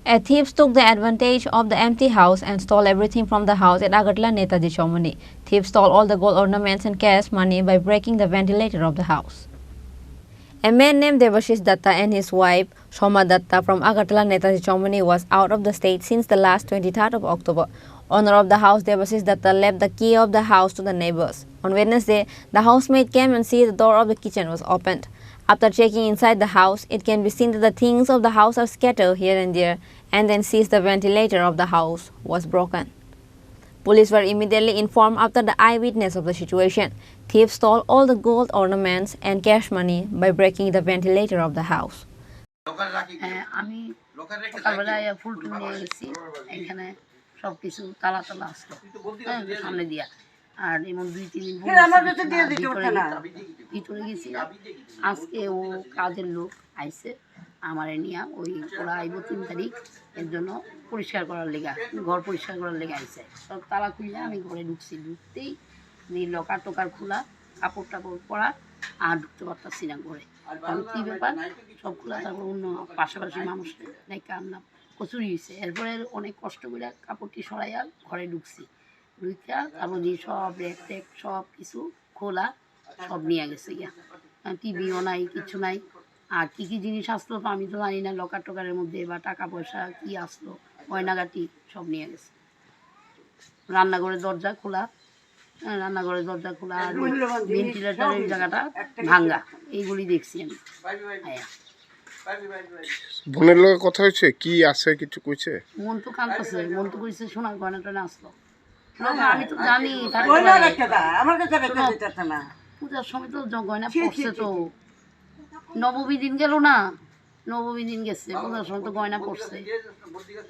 A thieves took the advantage of the empty house and stole everything from the house at Agartala, Netaji Chowmuhani. Thieves stole all the gold ornaments and cash money by breaking the ventilator of the house. A man named Devashish Datta and his wife Shoma Datta from Agartala, Netaji Chowmuhani was out of the state since the last 23rd of October. Owner of the house, Devashish Datta, left the key of the house to the neighbors. On Wednesday, the housemaid came and see the door of the kitchen was opened. After checking inside the house, it can be seen that the things of the house are scattered here and there, and then sees the ventilator of the house was broken. Police were immediately informed after the eyewitness of the situation. Thieves stole all the gold ornaments and cash money by breaking the ventilator of the house. আমি সকালবেলায় ফুল টুল নিয়ে গেছি, এখানে সব কিছু তালা তালা আসলো সামনে দিয়া, আর এমন 2-3 দিন ভিতরে গেছি। আজকে ও কাজের লোক আইসে আমারে নিয়ে, ওই ওরা আইব 3 তারিখ, এর জন্য পরিষ্কার করার লেগা, ঘর পরিষ্কার করার লেগে আইসে। সব তালা খুলে আমি ঘরে ঢুকছি, ঢুকতেই লকার টোকার খোলা, কাপড় টাপড় পরা, আর ঢুকতে পারতাছি না ঘরে। কারণ কী ব্যাপার, সব খোলা, তারপর অন্য পাশাপাশি মানুষ নাকি আমরা কচুরি হয়েছে। এরপরে অনেক কষ্ট করে কাপড়টি সরাইয়া ঘরে ঢুকছি, ঢুকা তারপর দিয়ে সব রেক টেক সব কিছু খোলা, সব নিয়ে গেছে গিয়া। টিভিও নাই, কিছু নাই। আর কী কী জিনিস আসলো তো আমি তো জানি না, লকার টকারের মধ্যে বা টাকা পয়সা কী আসলো, গয়নাগাটি সব নিয়ে গেছে। রান্নাঘরের দরজা খোলা, রান্নাঘরের দরজা খোলা, আর ভেন্টিলেটারের জায়গাটা ভাঙ্গা, এইগুলি দেখছি আমি। বোনের লোক কথা হয়েছে, কি আছে কিছু কইছে? মন তো কাঁদতেছে, মন তো কইছে সোনার গয়না টয়না আসলো। আমি তো জানি পূজার সময় তো গয়না পড়ছে, তো নবমী দিন গেল না, নবমী দিন গেছে, পূজার সময় তো গয়না পড়ছে,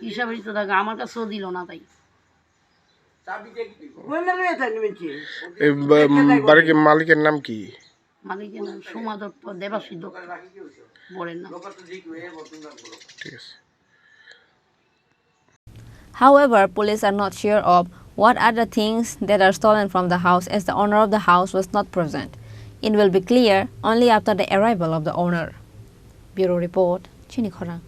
হিসাবেই তো থাকে। আমার কাছেও দিল না, তাই মালিকের নাম কি? মালিকের নাম সোমা দত্ত, দেবাশী দত্ত বরের নাম। ঠিক আছে। However, police are not sure of what are the things that are stolen from the house, as the owner of the house was not present. It will be clear only after the arrival of the owner. Bureau Report, Chini Khorang.